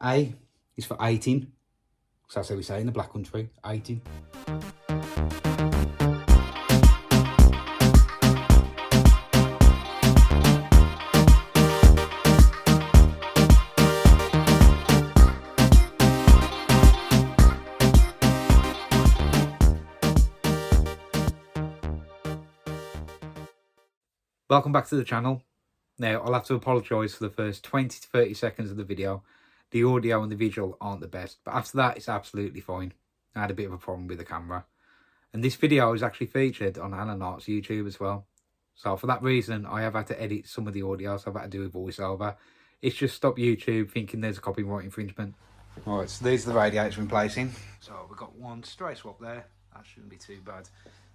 A is for 18, because that's how we say in the Black Country, 18. Welcome back to the channel. Now, I'll have to apologise for the first 20 to 30 seconds of the video. The audio and the visual aren't the best, but after that, it's absolutely fine. I had a bit of a problem with the camera. And this video is actually featured on Alan Art's YouTube as well. So for that reason, I have had to edit some of the audio, so I've had to do a voiceover. It's just stopped YouTube thinking there's a copyright infringement. Alright, so these are the radiators we're replacing. So we've got one straight swap there. That shouldn't be too bad.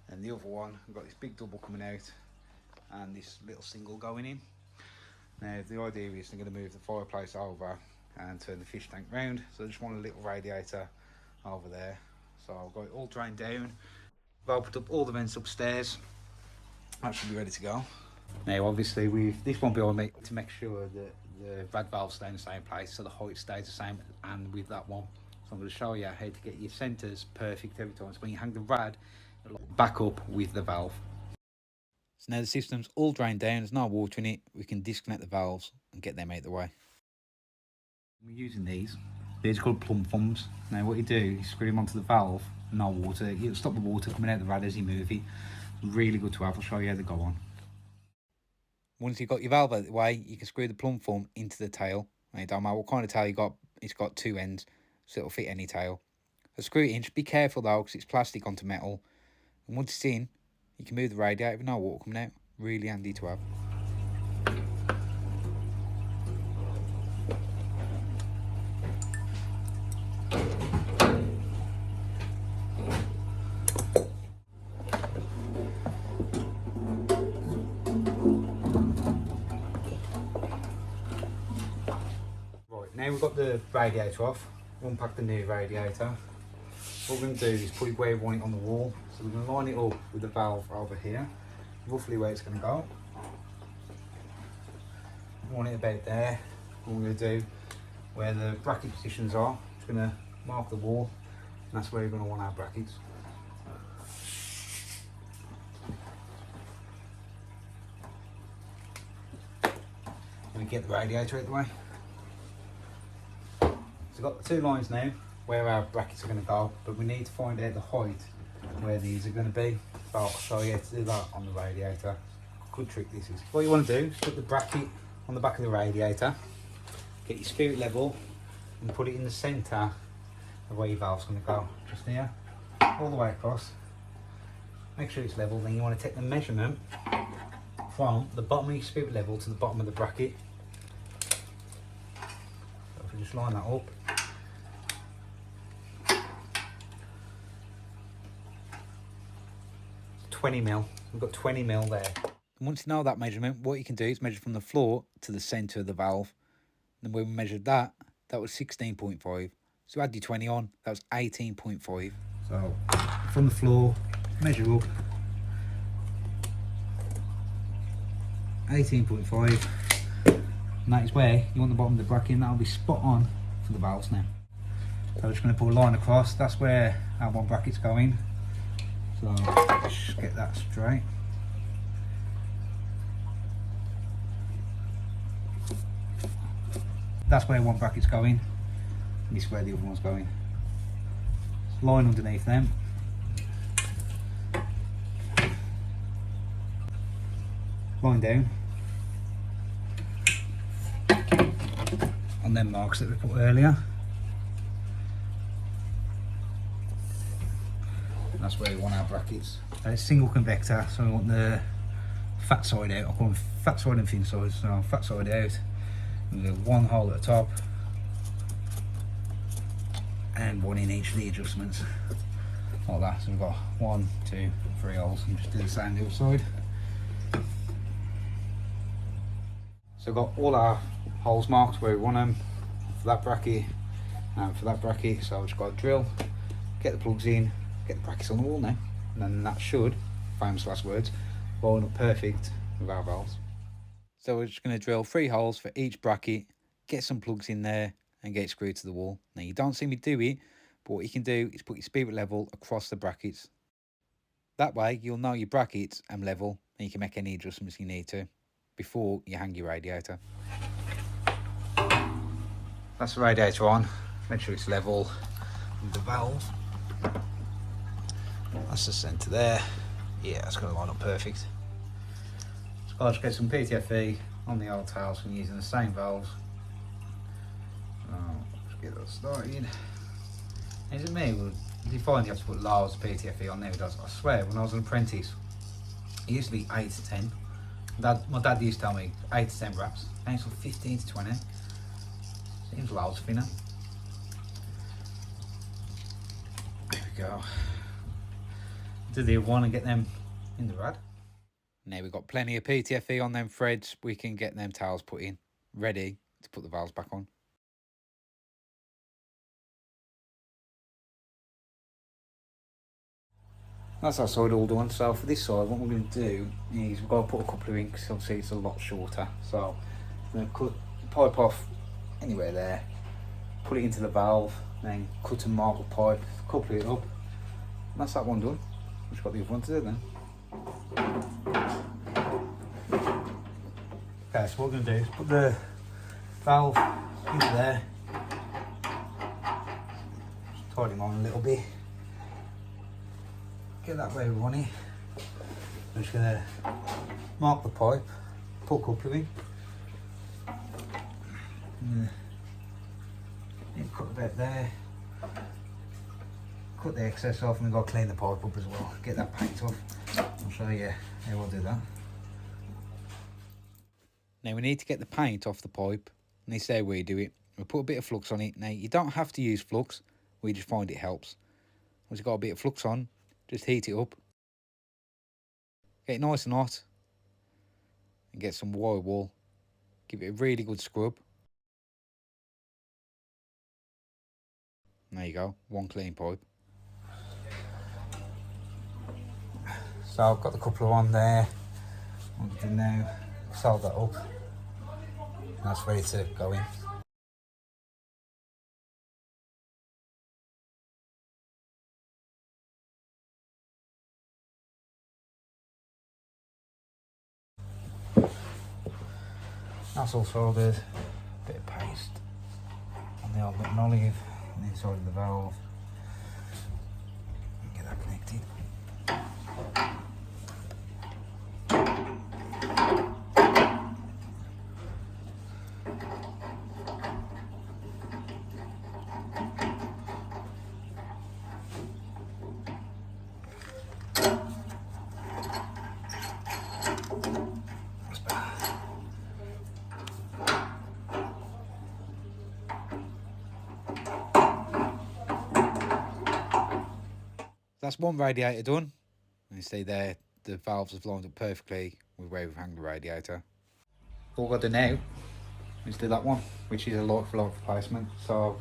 And the other one, we've got this big double coming out and this little single going in. Now the idea is they're going to move the fireplace over and turn the fish tank round, so I just want a little radiator over there. So I've got it all drained down. I've opened up all the vents upstairs. That should be ready to go. Now obviously with this one behind me, to make sure that the rad valves stay in the same place so the height stays the same, and with that one, so I'm going to show you how to get your centres perfect every time. So when you hang the rad, it'll back up with the valve. So now the system's all drained down, there's no water in it, we can disconnect the valves and get them out of the way. We're using these are called plumb thumbs. Now what you do is screw them onto the valve, no water, it'll stop the water coming out of the rad as you move it. It's really good to have, I'll show you how they go on. Once you've got your valve out of the way, you can screw the plumb thumb into the tail. And it don't matter what kind of tail you got, it's got two ends, so it'll fit any tail. So screw it in, just be careful though, because it's plastic onto metal. And once it's in, you can move the radiator with no water coming out. Really handy to have. Right, now we've got the radiator off, unpack the new radiator. What we're going to do is put it where we want it on the wall. So we're going to line it up with the valve over here, roughly where it's going to go. We want it about there. What we're going to do, where the bracket positions are, just going to mark the wall, and that's where we're going to want our brackets. We get the radiator out of the way. So we've got the two lines now where our brackets are going to go, but we need to find out the height where these are going to be. So I'll show you how to do that on the radiator. Good trick this is. What you want to do is put the bracket on the back of the radiator, get your spirit level and put it in the centre of where your valve's going to go. Just here, all the way across. Make sure it's level, then you want to take the measurement from the bottom of your spirit level to the bottom of the bracket. So if we just line that up, 20 mil. We've got 20 mil there. And once you know that measurement, what you can do is measure from the floor to the centre of the valve. And when we measured that, that was 16.5. So add your 20 on, that was 18.5. So from the floor, measure up, 18.5. And that is where you want the bottom of the bracket, and that'll be spot on for the valves now. So I'm just going to put a line across, that's where our one bracket's going. So just get that straight. That's where one bracket's going, and this is where the other one's going. Line underneath them. Line down. On them marks that we put earlier. That's where we want our brackets. It's single convector, so we want the fat side out. I call them fat side and thin side. So fat side out, and we have one hole at the top, and one in each of the adjustments, like that. So we've got 1, 2, 3 holes, and just do the same the other side. So we've got all our holes marked where we want them for that bracket and for that bracket. So I've just got to drill, get the plugs in, get the brackets on the wall now, and then that should, famous last words, line up perfect with our valves. So we're just going to drill 3 holes for each bracket, get some plugs in there, and get it screwed to the wall. Now you don't see me do it, but what you can do is put your spirit level across the brackets. That way you'll know your brackets and level, and you can make any adjustments you need to before you hang your radiator. That's the radiator on. Make sure it's level with the valve. That's the centre there. Yeah, that's going to line up perfect. So I'll just get some PTFE on the old tails from using the same valves. Let's get that started. Is it me? Well, you find you have to put loads of PTFE on there. I swear, when I was an apprentice, it used to be 8 to 10. My dad used to tell me 8 to 10 wraps. Now it's 15 to 20. Seems loads for me now. There we go. Do the other one and get them in the rad. Now we've got plenty of PTFE on them threads. We can get them tails put in, ready to put the valves back on. That's our side all done. So for this side, what we're going to do is we've got to put a couple of in because obviously it's a lot shorter. So I'm going to cut the pipe off anywhere there, put it into the valve, then cut and mark the pipe, couple it up, and that's that one done. We've got the other one to do then. Okay, so what we're going to do is put the valve into there, just tidy them on a little bit. Get that where we want it. I'm just going to mark the pipe, put a couple of in. Cut a bit there. Cut the excess off, and we've got to clean the pipe up as well. Get that paint off. I'll show you how we'll do that. Now we need to get the paint off the pipe, and this is how we do it. We put a bit of flux on it. Now you don't have to use flux, we just find it helps. Once you've got a bit of flux on, just heat it up, get it nice and hot, and get some wire wool. Give it a really good scrub. There you go, one clean pipe. So I've got the couple on there. What I'm doing now, solder that up. That's ready to go in. That's all soldered. Bit of paste on the old button olive on the inside of the valve. Get that connected. That's one radiator done. And you see there, the valves have lined up perfectly with where we've hung the radiator. All we've got to do now is do that one, which is a like for like replacement. So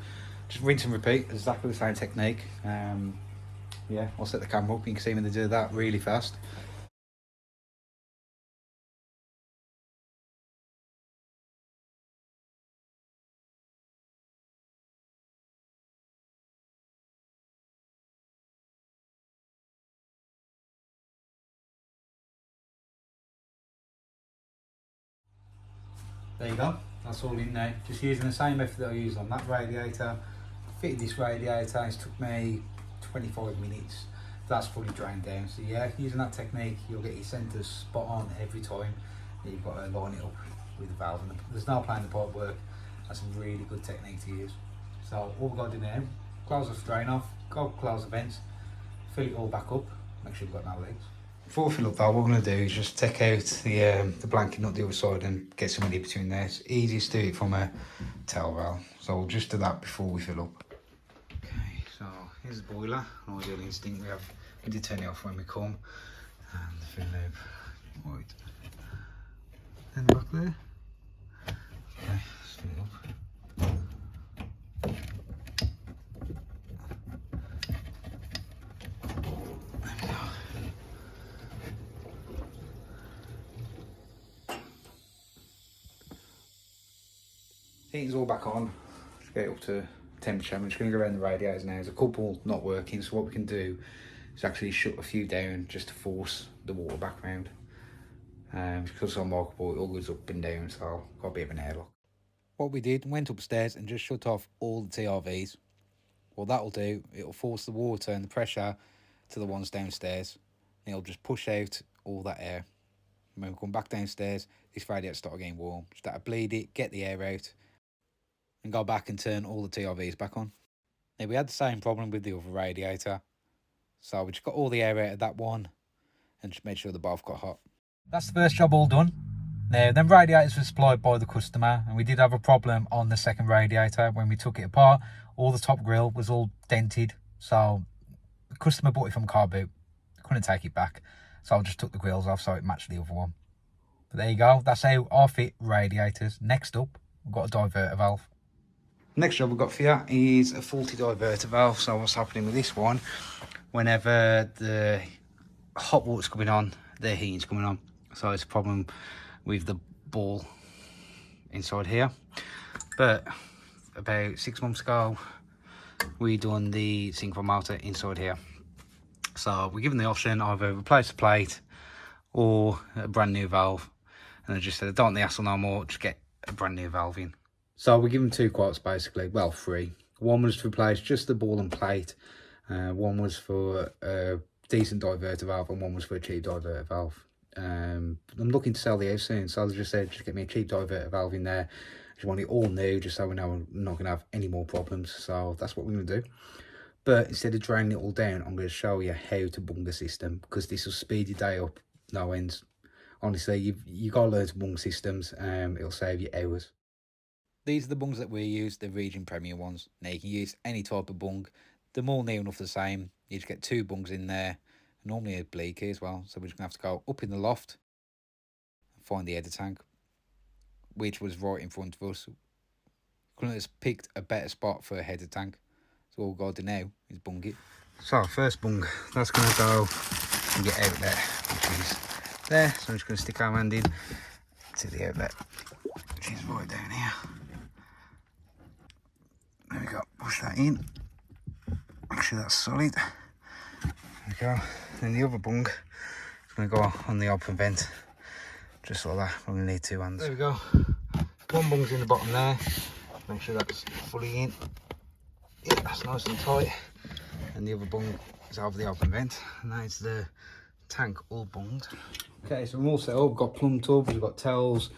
just rinse and repeat, exactly the same technique. Yeah, I'll set the camera up, you can see when they do that really fast. There you go, that's all in there. Just using the same method that I used on that radiator. Fitted this radiator, it took me 25 minutes. That's fully drained down. So yeah, using that technique, you'll get your centres spot on every time. You've got to line it up with the valve. And there's no playing the pipe work. That's a really good technique to use. So all we've got to do now, close the drain off, go close the vents, fill it all back up, make sure you've got no leaks. Before we fill up that, what we're going to do is just take out the blanket nut the other side and get some in between there. It's easiest to do it from a tail valve. So we'll just do that before we fill up. Okay, so here's the boiler. An ideal instinct we did turn it off when we come. And the fill loop, right. Then back there. Okay, let's fill it up. Heating's all back on. get it up to temperature. I'm just going to go around the radiators now. There's a couple not working, so what we can do is actually shut a few down just to force the water back round. Because it's unlockable, it all goes up and down, so I've got a bit of an airlock. What we did, went upstairs and just shut off all the TRVs. What that'll do, it'll force the water and the pressure to the ones downstairs. And it'll just push out all that air. And when we come back downstairs, this radiator start getting warm. Start to bleed it, get the air out, and go back and turn all the TRVs back on. Now we had the same problem with the other radiator. So we just got all the air out of that one and just made sure they both got hot. That's the first job all done. Now, them radiators were supplied by the customer, and we did have a problem on the second radiator. When we took it apart, all the top grill was all dented. So the customer bought it from a car boot. Couldn't take it back. So I just took the grills off so it matched the other one. But there you go. That's how I fit radiators. Next up, we've got a diverter valve. Next job we've got for you is a faulty diverter valve. So what's happening with this one, whenever the hot water's coming on, the heating's coming on. So it's a problem with the ball inside here. But about 6 months ago, we done the synchro motor inside here. So we're given the option either replace the plate or a brand new valve. And I just said, I don't want the hassle no more, just get a brand new valve in. So we're given 2 quotes basically, well 3. One was to replace just the ball and plate. One was for a decent diverter valve, and one was for a cheap diverter valve. I'm looking to sell the house soon, so I just said just get me a cheap diverter valve in there. I just want it all new, just so we know we're not going to have any more problems. So that's what we're going to do. But instead of draining it all down, I'm going to show you how to bung the system, because this will speed your day up no ends. Honestly, you got to learn to bung systems. It'll save you hours. These are the bungs that we use, the Region Premier ones. Now you can use any type of bung. They're all near enough the same. You just get 2 bungs in there. Normally a bleed key as well. So we're just going to have to go up in the loft and find the header tank, which was right in front of us. Couldn't have picked a better spot for a header tank. So all we've got to do now is bung it. So first bung, that's going to go and get out there, which is there. So I'm just going to stick our hand in to the outlet, which is right down here. There we go, push that in. Make sure that's solid. There we go. Then the other bung is going to go on the open vent, just like that. I'm going to need 2 hands. There we go. One bung's in the bottom there. Make sure that's fully in. Yeah, that's nice and tight. And the other bung is over the open vent. And that is the tank all bunged. Okay, so we're all set up. We've got plumb tubs, we've got towels,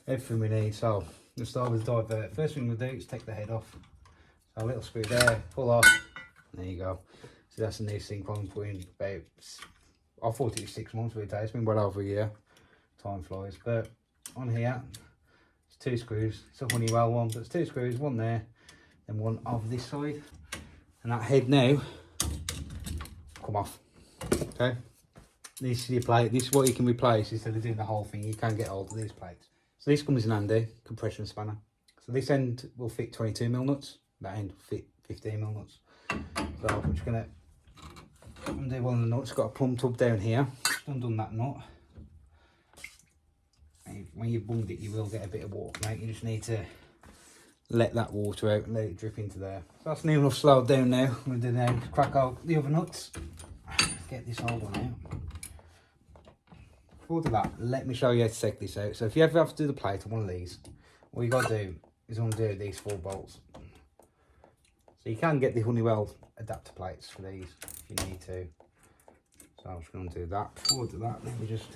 everything we need. So we'll start with the divert. First thing we'll do is take the head off. So a little screw there, pull off. There you go. So that's a new synchron put in about, I thought it was 6 months, but it's been well over a year. Time flies. But on here, it's 2 screws. It's a Honeywell one, but it's 2 screws, one there, and one over this side. And that head now, come off. Okay. This is your plate. This is what you can replace instead of doing the whole thing. You can get hold of these plates. So this comes in handy, compression spanner. So this end will fit 22mm nuts. That end will fit 15mm nuts. So I'm just going to undo one of the nuts. Got a plumb tub down here. Just undone that nut. And when you've bunged it, you will get a bit of water, mate. You just need to let that water out and let it drip into there. So that's near enough slowed down now. I'm going to do now crack out the other nuts. Get this old one out. Before that, let me show you how to take this out. So if you ever have to do the plate on one of these, all you got to do is undo these 4 bolts. So you can get the Honeywell adapter plates for these if you need to. So I'm just going to do that. Before I do that, let me just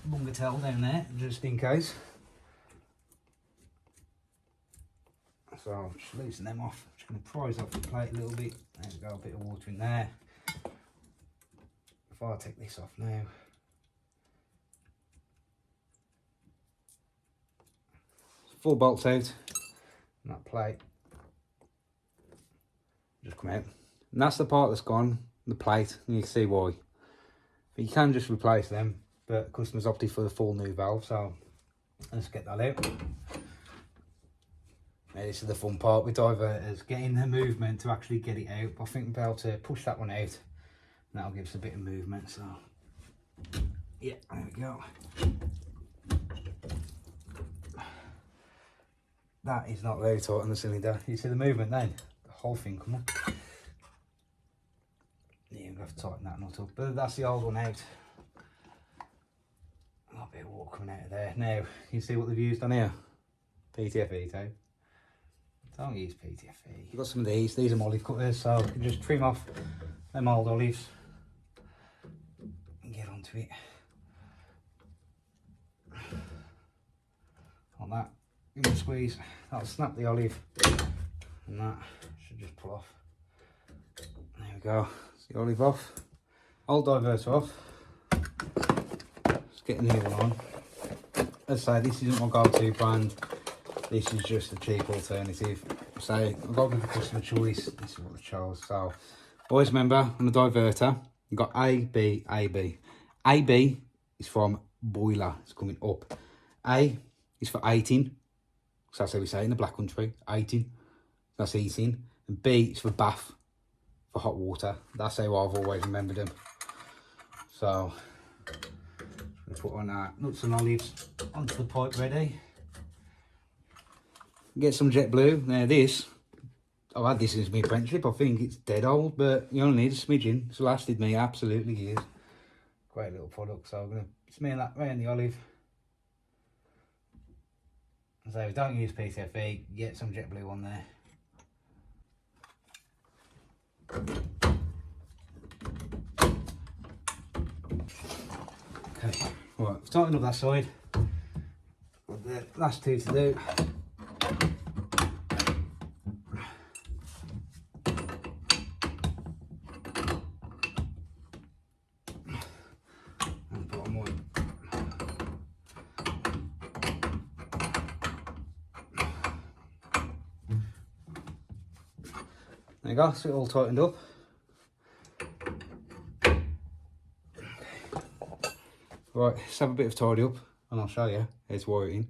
bung a towel down there, just in case. So I'll just loosen them off. I'm just going to prise off the plate a little bit. There we go, a bit of water in there. If I take this off now. 4 bolts out, and that plate just come out. And that's the part that's gone, the plate, and you can see why. But you can just replace them, but customers opted for the full new valve, so let's get that out. Now, this is the fun part with diverters, getting the movement to actually get it out. But I think we'll be able to push that one out, and that'll give us a bit of movement. So yeah, there we go. that is not very tight on the cylinder. You see the movement then? The whole thing come up. Yeah, you're going to have to tighten that nut up. But that's the old one out. A bit of water coming out of there. Now, you see what they've used on here? PTFE tape. Don't use PTFE. You've got some of these. These are olive cutters, so you can just trim off them old olives and get onto it. Like that. Give it a squeeze. That'll snap the olive, and that should just pull off. There we go. It's the olive off. Old diverter off. Let's get a new one on. As I say, this isn't my go-to brand. This is just a cheap alternative. So I've got to give the customer choice. This is what they chose. So always remember on the diverter, you've got A, B, A, B. A, B is from boiler. It's coming up. A is for 18. So that's how we say in the black country. 18. That's heating. And B is for bath, for hot water. That's how I've always remembered them. So let's put on our nuts and olives onto the pipe ready. Get some jet blue. Now this, I've had this since my apprenticeship. I think it's dead old, but you only need a smidgen. It's lasted me absolutely years. Great little product. So I'm going to smear that around the olive. So don't use PTFE, get some jet blue on there. Okay, right, I've tightened up that side. Got the last two to do. There you go, so it all tightened up. Right, let's have a bit of tidy up and I'll show you how it's wiring.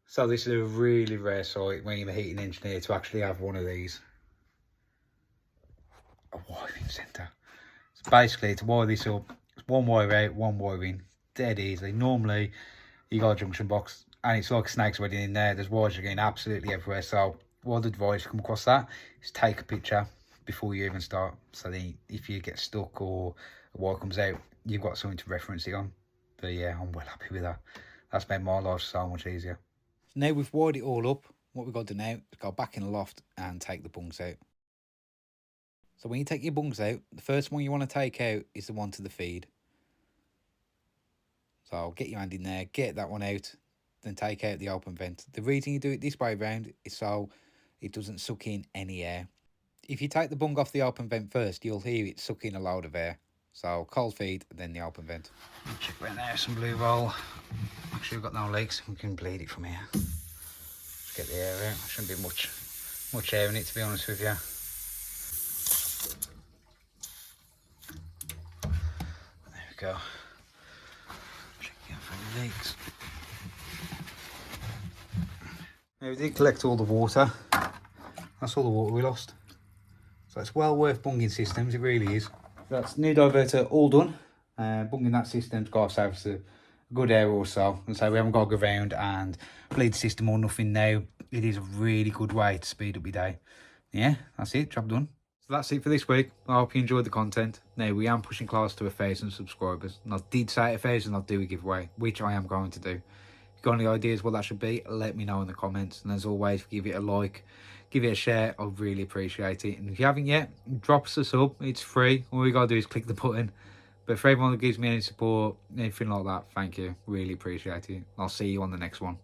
So this is a really rare site when you're a heating engineer to actually have one of these. A wiring centre. So basically to wire this up, it's one wire out, one wire in, dead easy. Normally you got a junction box and it's like snakes wedding in there. There's wires going absolutely everywhere. So what I'd advise you come across that is take a picture before you even start, so then if you get stuck or a wire comes out, you've got something to reference it on. But yeah, I'm well happy with that. That's made my life so much easier. Now we've wired it all up, what we've got to do now is go back in the loft and take the bungs out. So when you take your bungs out, the first one you want to take out is the one to the feed. So get your hand in there, get that one out, then take out the open vent. The reason you do it this way around is so it doesn't suck in any air. If you take the bung off the open vent first, you'll hear it suck in a load of air. So cold feed, then the open vent. Check right there, some blue roll. Make sure you've got no leaks. We can bleed it from here. Just get the air out. There shouldn't be much air in it, to be honest with you. There we go. Check out for any leaks. Now we did collect all the water. That's all the water we lost. So it's well worth bunging systems, it really is. That's new diverter all done. Bunging that system's got ourselves a good hour or so. And so we haven't got to go around and bleed the system or nothing now. It is a really good way to speed up your day. Yeah, that's it, job done. So that's it for this week. I hope you enjoyed the content. Now we am pushing close to 1,000 subscribers. And I did say at 1,000 I'll do a giveaway, which I am going to do. If you've got any ideas what that should be, let me know in the comments. And as always, give it a like. Give it a share, I'd really appreciate it. And if you haven't yet, drop us a sub, it's free. All you gotta do is click the button. But for everyone that gives me any support, anything like that, thank you. Really appreciate it. I'll see you on the next one.